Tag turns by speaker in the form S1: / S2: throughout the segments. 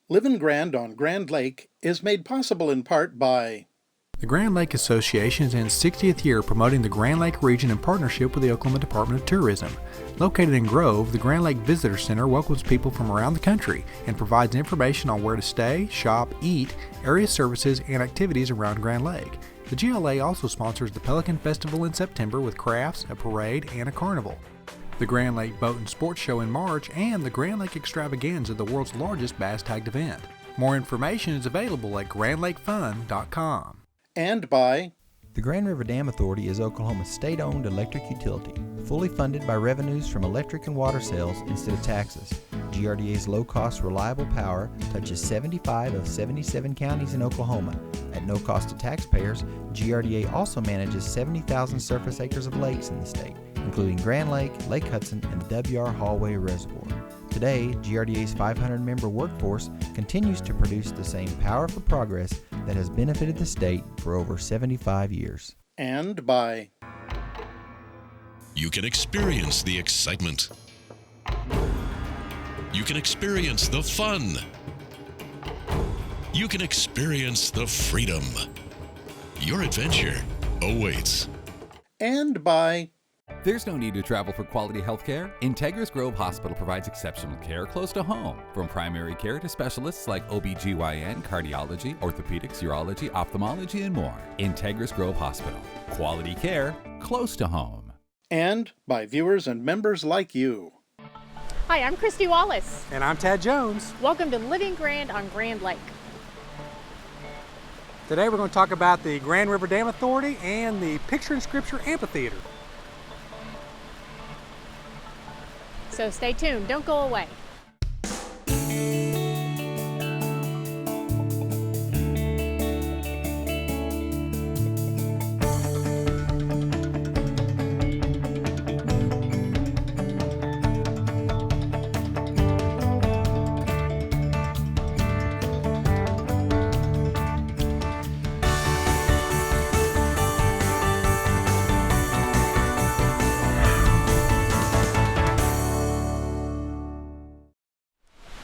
S1: Livin' Grand on Grand Lake is made possible in part by
S2: The Grand Lake Association is in its 60th year promoting the Grand Lake region in partnership with the Oklahoma Department of Tourism. Located in Grove, the Grand Lake Visitor Center welcomes people from around the country and provides information on where to stay, shop, eat, area services, and activities around Grand Lake. The GLA also sponsors the Pelican Festival in September with crafts, a parade, and a carnival. The Grand Lake Boat and Sports Show in March, and the Grand Lake Extravaganza, the world's largest bass-tagged event. More information is available at grandlakefun.com.
S1: And by
S3: The Grand River Dam Authority is Oklahoma's state-owned electric utility, fully funded by revenues from electric and water sales instead of taxes. GRDA's low-cost, reliable power touches 75 of 77 counties in Oklahoma. At no cost to taxpayers, GRDA also manages 70,000 surface acres of lakes in the state, including Grand Lake, Lake Hudson, and the W.R. Hallway Reservoir. Today, GRDA's 500-member workforce continues to produce the same power for progress that has benefited the state for over 75 years.
S1: And by
S4: You can experience the excitement. You can experience the fun. You can experience the freedom. Your adventure awaits.
S1: And by
S5: There's no need to travel for quality health care. Integris Grove Hospital provides exceptional care close to home. From primary care to specialists like OBGYN, cardiology, orthopedics, urology, ophthalmology, and more. Integris Grove Hospital. Quality care close to home.
S1: And by viewers and members like you.
S6: Hi, I'm Christy Wallace.
S7: And I'm Tad Jones.
S6: Welcome to Living Grand on Grand Lake.
S7: Today we're going to talk about the Grand River Dam Authority and the Picture in Scripture Amphitheater.
S6: So stay tuned, don't go away.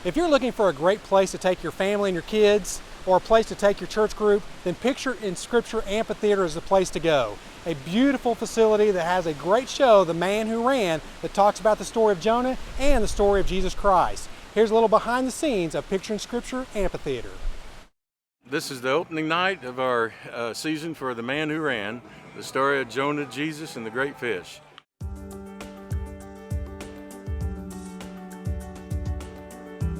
S7: If you're looking for a great place to take your family and your kids, or a place to take your church group, then Picture in Scripture Amphitheater is the place to go. A beautiful facility that has a great show, The Man Who Ran, that talks about the story of Jonah and the story of Jesus Christ. Here's a little behind the scenes of Picture in Scripture Amphitheater.
S8: This is the opening night of our season for The Man Who Ran, the story of Jonah, Jesus, and the great fish.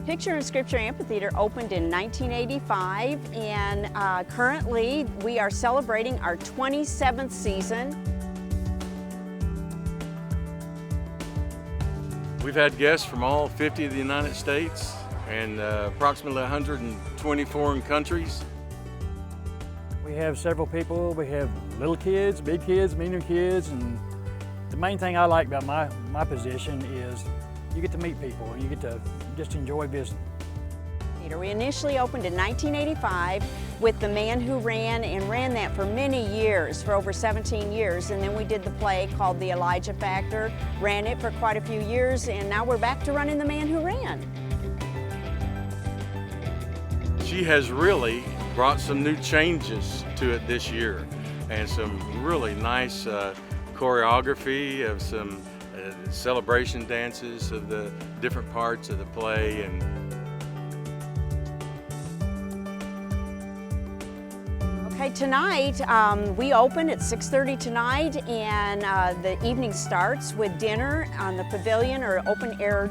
S9: Picture in Scripture Amphitheater opened in 1985, and currently we are celebrating our 27th season.
S8: We've had guests from all 50 of the United States and approximately 120 foreign countries.
S10: We have several people. We have little kids, big kids, medium kids, and the main thing I like about my position is you get to meet people and you get to just enjoy visiting.
S9: We initially opened in 1985 with The Man Who Ran, and ran that for many years, for over 17 years, and then we did the play called The Elijah Factor, ran it for quite a few years, and now we're back to running The Man Who Ran.
S8: She has really brought some new changes to it this year, and some really nice choreography of some celebration dances of the different parts of the play. And
S9: okay, tonight we open at 6:30 tonight, and the evening starts with dinner on the pavilion or open air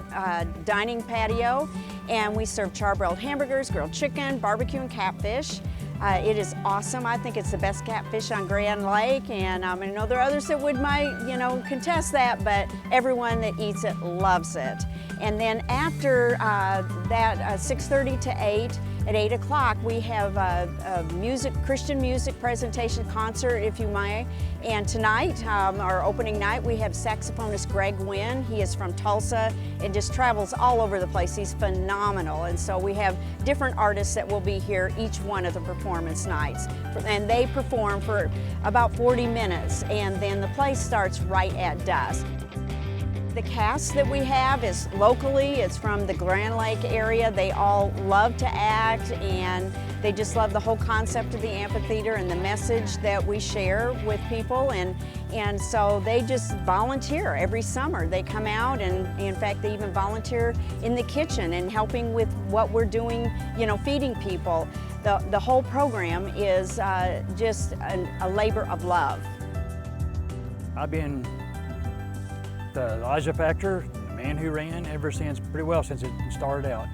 S9: dining patio, and we serve charbroiled hamburgers, grilled chicken, barbecue, and catfish. It is awesome. I think it's the best catfish on Grand Lake, and I know there are others that might contest that, but everyone that eats it loves it. And then after that, 6:30 to 8, at 8 o'clock, we have a Christian music presentation concert, if you may. And tonight, our opening night, we have saxophonist Greg Wynn. He is from Tulsa and just travels all over the place. He's phenomenal. And so we have different artists that will be here each one of the performance nights. And they perform for about 40 minutes, and then the play starts right at dusk. The cast that we have is locally, it's from the Grand Lake area. They all love to act, and they just love the whole concept of the amphitheater and the message that we share with people, and so they just volunteer every summer. They come out, and in fact they even volunteer in the kitchen and helping with what we're doing, you know, feeding people. The whole program is just a labor of love.
S10: I've been the Elijah Factor, the man who ran ever since, pretty well since it started out.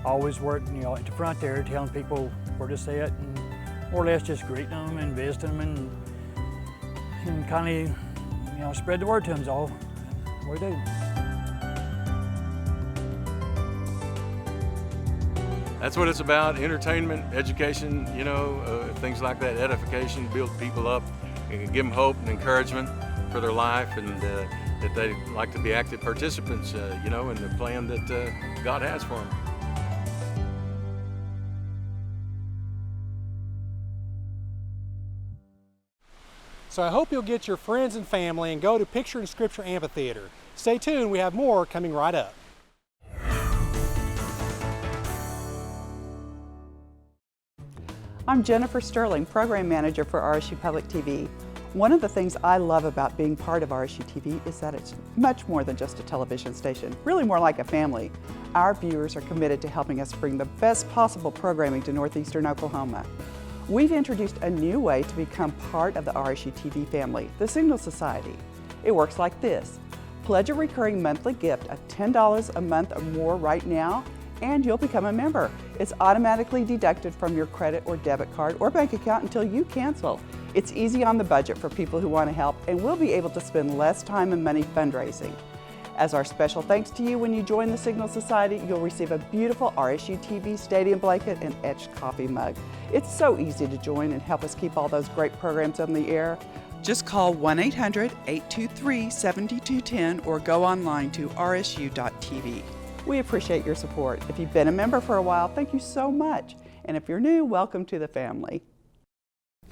S10: Always worked, you know, at the front there, telling people where to sit, and more or less just greeting them and visiting them, and kind of, you know, spread the word to them is all we do.
S8: That's what it's about: entertainment, education, you know, things like that, edification, build people up, and give them hope and encouragement for their life, and that they like to be active participants, you know, in the plan that God has for them.
S7: So I hope you'll get your friends and family and go to Picture in Scripture Amphitheater. Stay tuned, we have more coming right up.
S11: I'm Jennifer Sterling, Program Manager for RSU Public TV. One of the things I love about being part of RSU TV is that it's much more than just a television station, really more like a family. Our viewers are committed to helping us bring the best possible programming to northeastern Oklahoma. We've introduced a new way to become part of the RSU TV family, the Signal Society. It works like this. Pledge a recurring monthly gift of $10 a month or more right now, and you'll become a member. It's automatically deducted from your credit or debit card or bank account until you cancel. It's easy on the budget for people who want to help, and we'll be able to spend less time and money fundraising. As our special thanks to you when you join the Signal Society, you'll receive a beautiful RSU TV stadium blanket and etched coffee mug. It's so easy to join and help us keep all those great programs on the air. Just call 1-800-823-7210 or go online to rsu.tv. We appreciate your support. If you've been a member for a while, thank you so much. And if you're new, welcome to the family.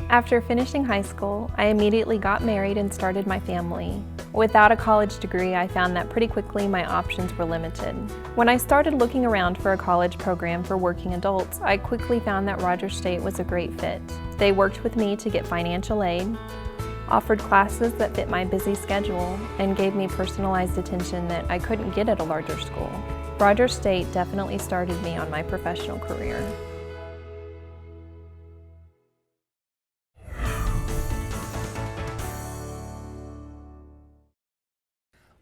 S12: After finishing high school, I immediately got married and started my family. Without a college degree, I found that pretty quickly my options were limited. When I started looking around for a college program for working adults, I quickly found that Rogers State was a great fit. They worked with me to get financial aid, offered classes that fit my busy schedule, and gave me personalized attention that I couldn't get at a larger school. Rogers State definitely started me on my professional career.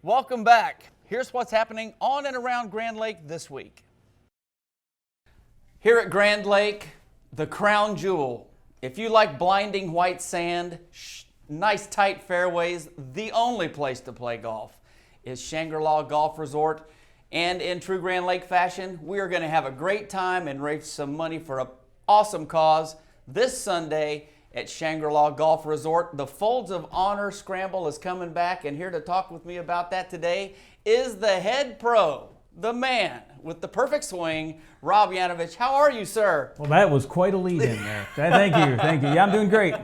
S13: Welcome back. Here's what's happening on and around Grand Lake this week. Here at Grand Lake, the crown jewel. If you like blinding white sand, nice tight fairways, the only place to play golf is Shangri-La Golf Resort. And in true Grand Lake fashion, we are going to have a great time and raise some money for an awesome cause this Sunday at Shangri-La Golf Resort. The Folds of Honor Scramble is coming back, and here to talk with me about that today is the head pro, the man with the perfect swing, Rob Yanovich. How are you, sir?
S14: Well, that was quite a lead in there. Thank you. Yeah, I'm doing great.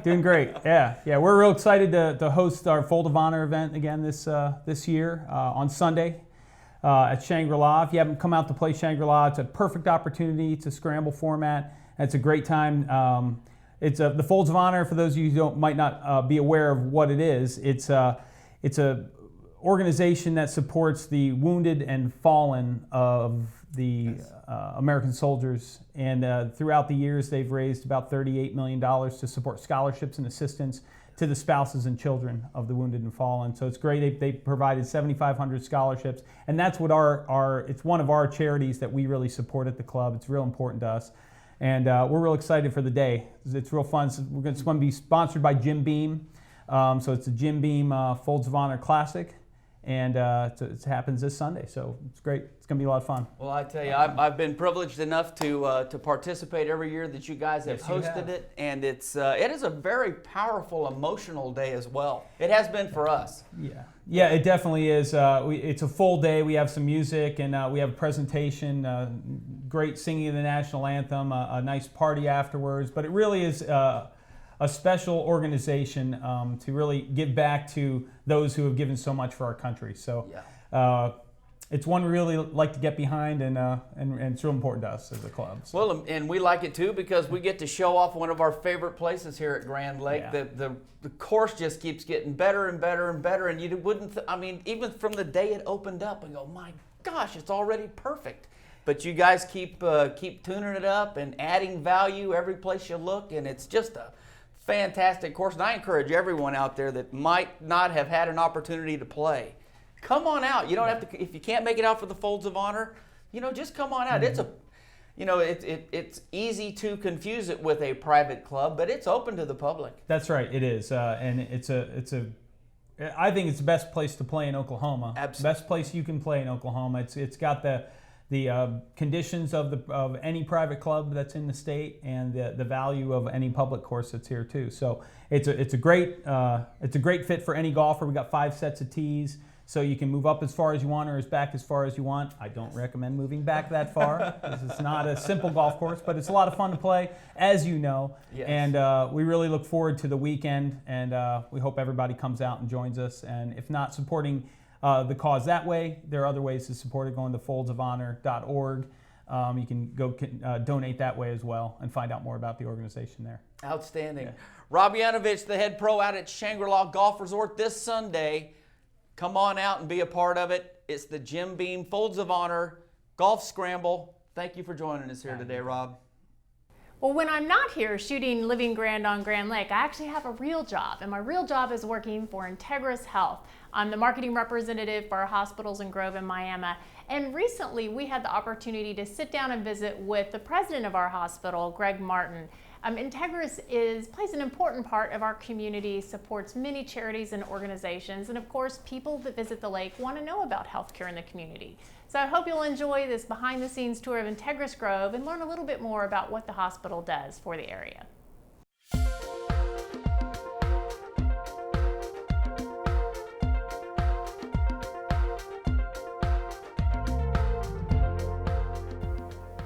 S14: Yeah, we're real excited to host our Fold of Honor event again this year on Sunday at Shangri-La. If you haven't come out to play Shangri-La, it's a perfect opportunity. It's a scramble format, and it's a great time. It's the Folds of Honor. For those of you who might not be aware of what it is, it's a organization that supports the wounded and fallen of the American soldiers. And throughout the years, they've raised about $38 million to support scholarships and assistance to the spouses and children of the wounded and fallen. So it's great. They provided 7,500 scholarships, and that's what it's one of our charities that we really support at the club. It's real important to us. And we're real excited for the day. It's real fun. So it's going to be sponsored by Jim Beam. So it's the Jim Beam Folds of Honor Classic. And it happens this Sunday. So it's great. It's going to be a lot of fun.
S13: Well, I tell you, I've been privileged enough to participate every year that you guys have hosted it. And it is a very powerful, emotional day as well. It has been for us.
S14: Yeah, it definitely is. It's a full day. We have some music, and we have a presentation, great singing of the national anthem, a nice party afterwards. But it really is a special organization to really give back to those who have given so much for our country. So it's one we really like to get behind, and it's real important to us as a club. So.
S13: Well, and we like it too because we get to show off one of our favorite places here at Grand Lake.
S14: Yeah.
S13: The course just keeps getting better and better and better, and you wouldn't, I mean, even from the day it opened up, and go, my gosh, it's already perfect. But you guys keep tuning it up and adding value every place you look, and it's just a fantastic course. And I encourage everyone out there that might not have had an opportunity to play, come on out. You don't have to, if you can't make it out for the Folds of Honor, just come on out. It's it's easy to confuse it with a private club, but it's open to the public.
S14: That's right, it is, and I think it's the best place to play in Oklahoma.
S13: Absolutely.
S14: Best place you can play in Oklahoma. It's got the conditions of any private club that's in the state, and the value of any public course that's here too. So it's a great fit for any golfer. We got 5 sets of tees, so you can move up as far as you want or as back as far as you want. I don't recommend moving back that far because it's not a simple golf course, but it's a lot of fun to play, as you know.
S13: Yes.
S14: And we really look forward to the weekend, and we hope everybody comes out and joins us. And if not supporting the cause that way, there are other ways to support it, going to foldsofhonor.org. You can go donate that way as well and find out more about the organization there.
S13: Outstanding. Yeah. Rob Yanovich, the head pro out at Shangri-La Golf Resort this Sunday. Come on out and be a part of it. It's the Jim Beam Folds of Honor Golf Scramble. Thank you for joining us here today, Rob.
S6: Well, when I'm not here shooting Living Grand on Grand Lake, I actually have a real job, and my real job is working for Integris Health. I'm the marketing representative for our hospitals in Grove and Miami, and recently we had the opportunity to sit down and visit with the president of our hospital, Greg Martin. Integris plays an important part of our community, supports many charities and organizations, and of course people that visit the lake want to know about healthcare in the community. So I hope you'll enjoy this behind-the-scenes tour of Integris Grove and learn a little bit more about what the hospital does for the area.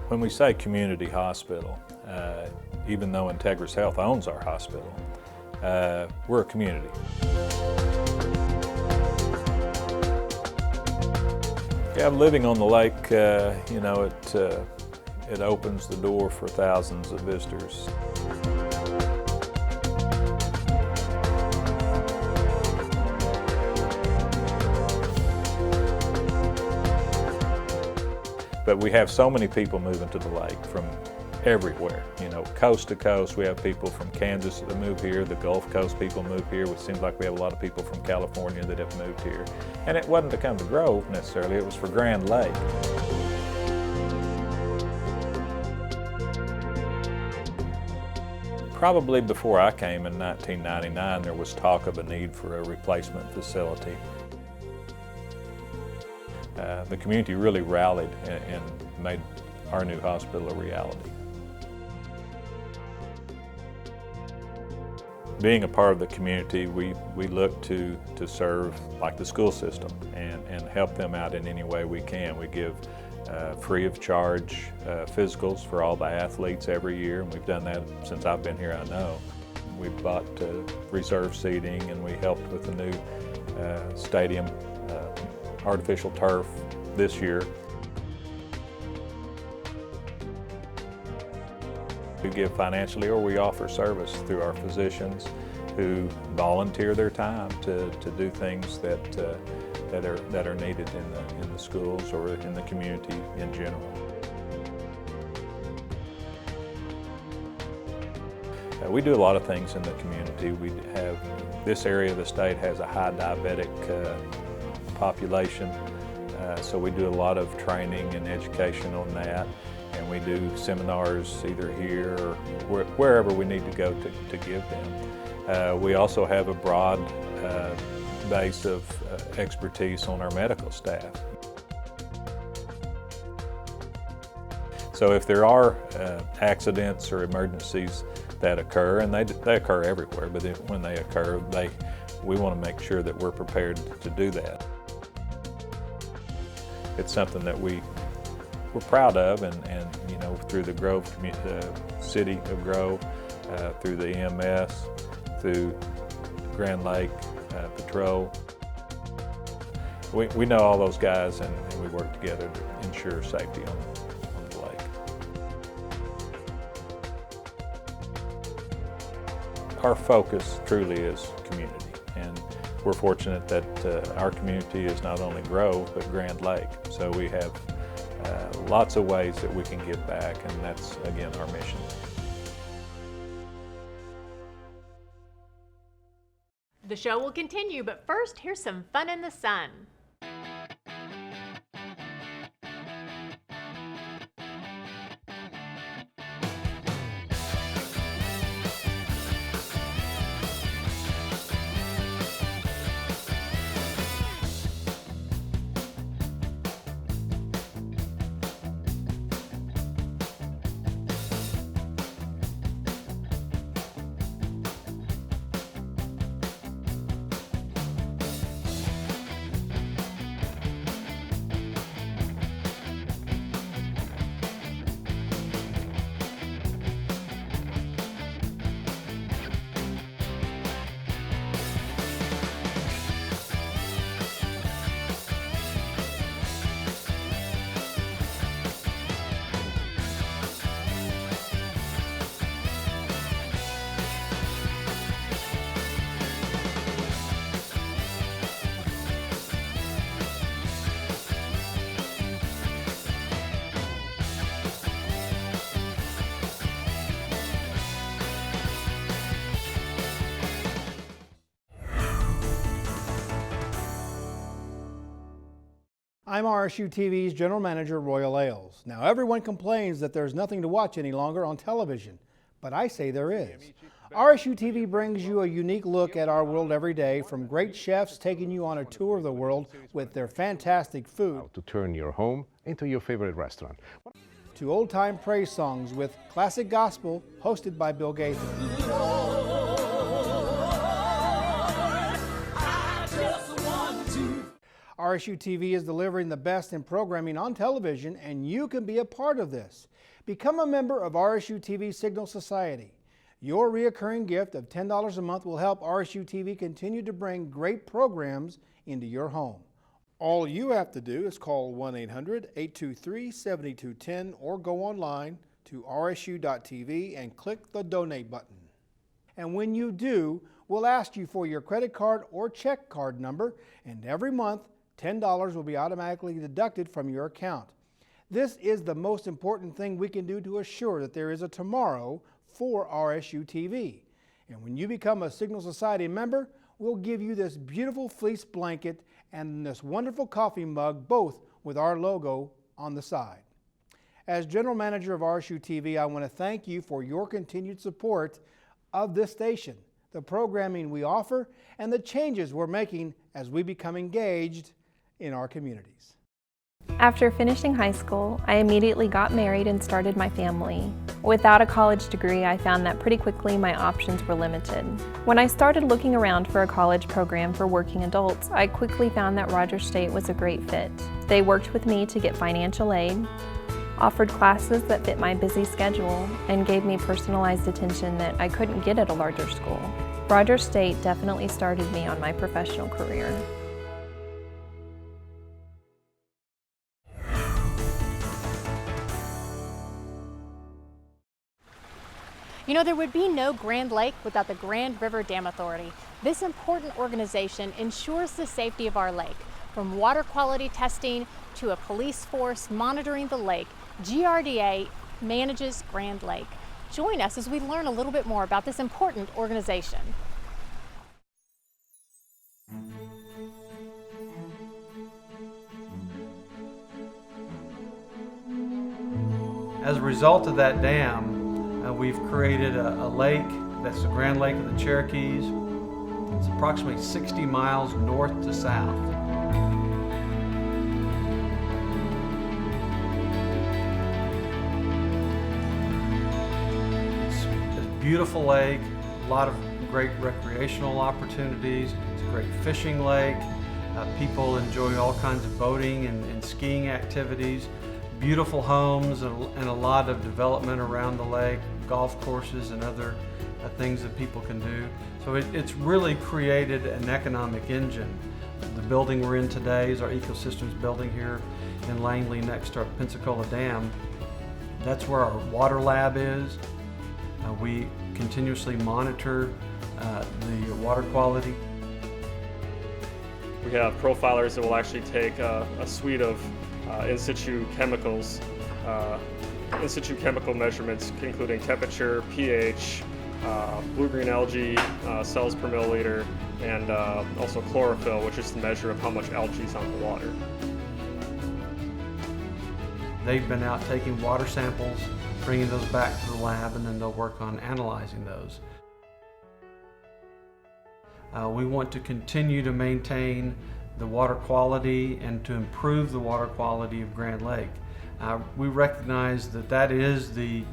S15: When we say community hospital, even though Integris Health owns our hospital, we're a community. Yeah, living on the lake, it opens the door for thousands of visitors. But we have so many people moving to the lake from everywhere, coast to coast. We have people from Kansas that move here, the Gulf Coast people move here. It seems like we have a lot of people from California that have moved here. And it wasn't to come to Grove necessarily, it was for Grand Lake. Probably before I came in 1999, there was talk of a need for a replacement facility. The community really rallied and made our new hospital a reality. Being a part of the community, we look to serve like the school system and help them out in any way we can. We give free of charge physicals for all the athletes every year, and we've done that since I've been here, I know. We bought reserve seating, and we helped with the new stadium, artificial turf this year. We give financially, or we offer service through our physicians who volunteer their time to do things that are needed in the schools or in the community in general. We do a lot of things in the community. We have, this area of the state has a high diabetic population, so we do a lot of training and education on that. And we do seminars either here or wherever we need to go to give them. We also have a broad base of expertise on our medical staff. So if there are accidents or emergencies that occur, and they occur everywhere, but when they occur, we want to make sure that we're prepared to do that. It's something that we're proud of, and through the Grove city of Grove, through the EMS, through Grand Lake Patrol, we know all those guys, and we work together to ensure safety on the lake. Our focus truly is community, and we're fortunate that our community is not only Grove but Grand Lake. So we have lots of ways that we can give back, and that's again our mission.
S6: The show will continue, but first, here's some fun in the sun.
S16: I'm RSU TV's General Manager, Royal Ailes. Now, everyone complains that there's nothing to watch any longer on television, but I say there is. RSU TV brings you a unique look at our world every day, from great chefs taking you on a tour of the world with their fantastic food,
S17: to turn your home into your favorite restaurant,
S16: to old-time praise songs with classic gospel hosted by Bill Gaither. RSU TV is delivering the best in programming on television, and you can be a part of this. Become a member of RSU TV Signal Society. Your reoccurring gift of $10 a month will help RSU TV continue to bring great programs into your home. All you have to do is call 1-800-823-7210 or go online to rsu.tv and click the donate button. And when you do, we'll ask you for your credit card or check card number, and every month, $10 will be automatically deducted from your account. This is the most important thing we can do to assure that there is a tomorrow for RSU TV. And when you become a Signal Society member, we'll give you this beautiful fleece blanket and this wonderful coffee mug, both with our logo on the side. As General Manager of RSU TV, I want to thank you for your continued support of this station, the programming we offer, and the changes we're making as we become engaged in our communities.
S12: After finishing high school, I immediately got married and started my family. Without a college degree, I found that pretty quickly my options were limited. When I started looking around for a college program for working adults, I quickly found that Rogers State was a great fit. They worked with me to get financial aid, offered classes that fit my busy schedule, and gave me personalized attention that I couldn't get at a larger school. Rogers State definitely started me on my professional career.
S6: You know, there would be no Grand Lake without the Grand River Dam Authority. This important organization ensures the safety of our lake. From water quality testing to a police force monitoring the lake, GRDA manages Grand Lake. Join us as we learn a little bit more about this important organization.
S18: As a result of that dam, we've created a lake that's the Grand Lake of the Cherokees. It's approximately 60 miles north to south. It's a beautiful lake, a lot of great recreational opportunities. It's a great fishing lake. People enjoy all kinds of boating and skiing activities. Beautiful homes and a lot of development around the lake, golf courses and other things that people can do. So it's really created an economic engine The building we're in today is our ecosystems building here in Langley next to our Pensacola Dam. That's where our water lab is. We continuously monitor the water quality.
S19: We have profilers that will actually take a suite of in situ chemicals, in situ chemical measurements including temperature, pH, blue-green algae cells per milliliter, and also chlorophyll, which is the measure of how much algae is on the water.
S18: They've been out taking water samples, bringing those back to the lab, and then they'll work on analyzing those. We want to continue to maintain the water quality and to improve the water quality of Grand Lake. We recognize that that is the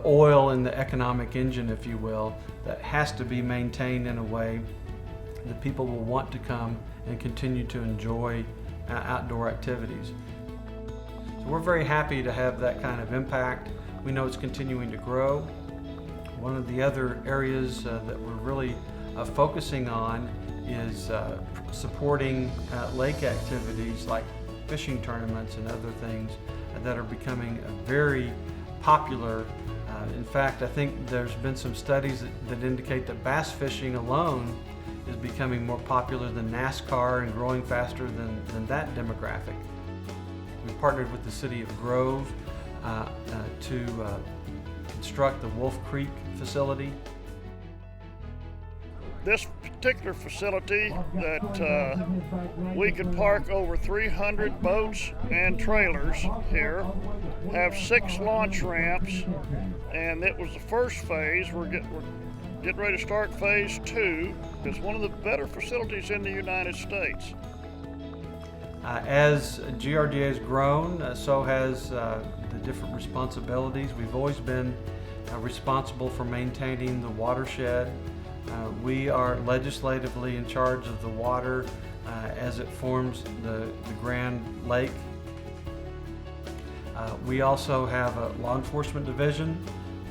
S18: oil in the economic engine, if you will, that has to be maintained in a way that people will want to come and continue to enjoy outdoor activities. So we're very happy to have that kind of impact. We know it's continuing to grow. One of the other areas that we're really focusing on is supporting lake activities like fishing tournaments and other things that are becoming very popular. In fact, I think there's been some studies that indicate that bass fishing alone is becoming more popular than NASCAR and growing faster than that demographic. We partnered with the city of Grove to construct the Wolf Creek facility.
S20: This particular facility that we could park over 300 boats and trailers here, have 6 launch ramps, and it was the first phase. We're getting ready to start phase 2. It's one of the better facilities in the United States.
S18: As GRDA has grown, so has the different responsibilities. We've always been responsible for maintaining the watershed. We are legislatively in charge of the water as it forms the Grand Lake. We also have a law enforcement division.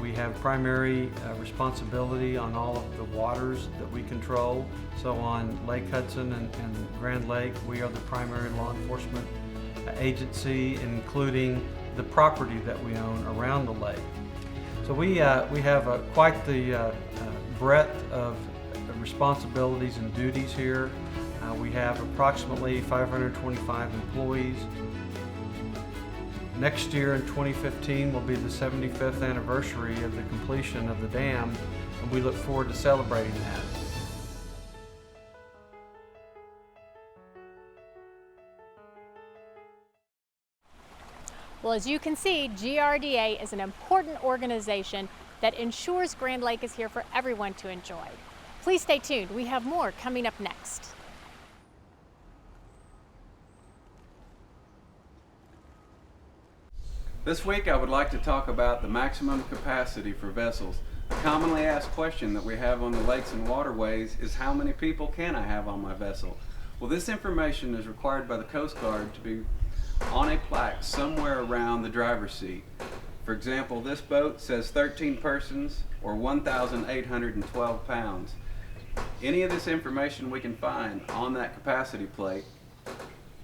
S18: We have primary responsibility on all of the waters that we control. So on Lake Hudson and Grand Lake, we are the primary law enforcement agency, including the property that we own around the lake. So we have quite the breadth of responsibilities and duties here. We have approximately 525 employees. Next year in 2015 will be the 75th anniversary of the completion of the dam, and we look forward to celebrating that.
S6: Well, as you can see, GRDA is an important organization that ensures Grand Lake is here for everyone to enjoy. Please stay tuned. We have more coming up next.
S21: This week I would like to talk about the maximum capacity for vessels. A commonly asked question that we have on the lakes and waterways is how many people can I have on my vessel? Well, this information is required by the Coast Guard to be on a plaque somewhere around the driver's seat. For example, this boat says 13 persons or 1,812 pounds. Any of this information we can find on that capacity plate.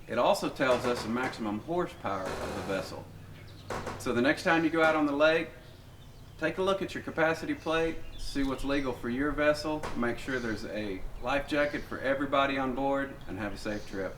S21: It also tells us the maximum horsepower of the vessel. So the next time you go out on the lake, take a look at your capacity plate, see what's legal for your vessel, make sure there's a life jacket for everybody on board, and have a safe trip.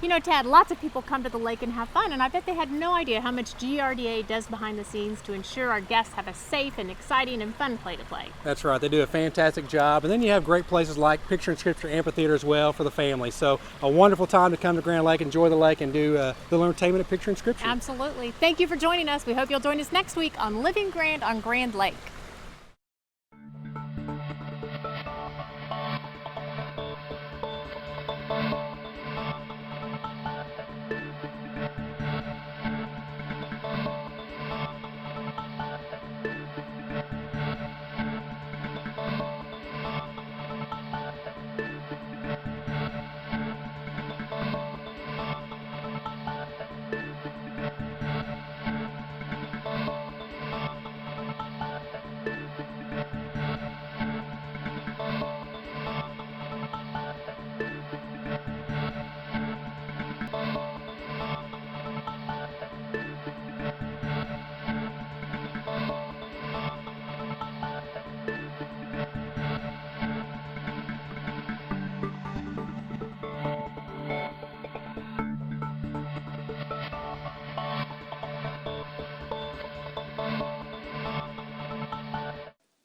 S6: You know, Tad, lots of people come to the lake and have fun, and I bet they had no idea how much GRDA does behind the scenes to ensure our guests have a safe and exciting and fun play to play.
S7: That's right, they do a fantastic job. And then you have great places like Picture in Scripture Amphitheater as well for the family. So a wonderful time to come to Grand Lake, enjoy the lake, and do the entertainment of Picture in Scripture.
S6: Absolutely. Thank you for joining us. We hope you'll join us next week on Living Grand on Grand Lake.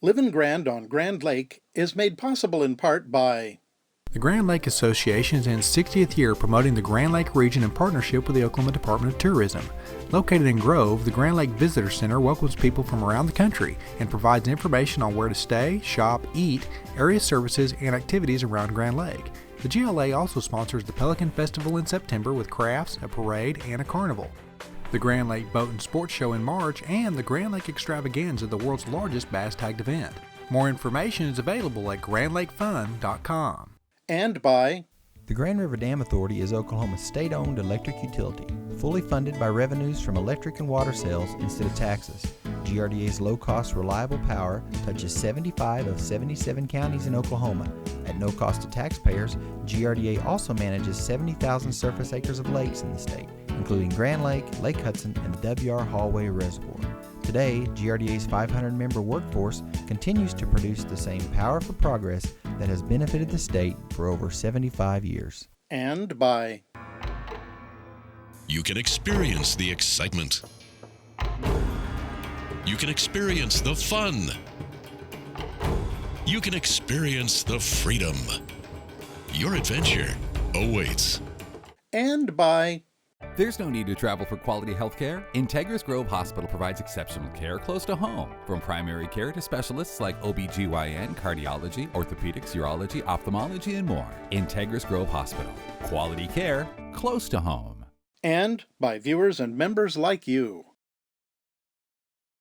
S1: Livin' Grand on Grand Lake is made possible in part by
S7: The Grand Lake Association is in its 60th year promoting the Grand Lake region in partnership with the Oklahoma Department of Tourism. Located in Grove, the Grand Lake Visitor Center welcomes people from around the country and provides information on where to stay, shop, eat, area services, and activities around Grand Lake. The GLA also sponsors the Pelican Festival in September with crafts, a parade, and a carnival. The Grand Lake Boat and Sports Show in March, and the Grand Lake Extravaganza, the world's largest bass-tagged event. More information is available at grandlakefun.com.
S1: And by
S3: the Grand River Dam Authority is Oklahoma's state-owned electric utility, fully funded by revenues from electric and water sales instead of taxes. GRDA's low-cost, reliable power touches 75 of 77 counties in Oklahoma. At no cost to taxpayers, GRDA also manages 70,000 surface acres of lakes in the state, including Grand Lake, Lake Hudson, and the W.R. Hallway Reservoir. Today, GRDA's 500-member workforce continues to produce the same power for progress that has benefited the state for over 75 years.
S1: And by
S4: You can experience the excitement. You can experience the fun. You can experience the freedom. Your adventure awaits.
S1: And by
S5: There's no need to travel for quality health care. Integris Grove Hospital provides exceptional care close to home. From primary care to specialists like OB/GYN, cardiology, orthopedics, urology, ophthalmology, and more. Integris Grove Hospital. Quality care close to home.
S1: And by viewers and members like you.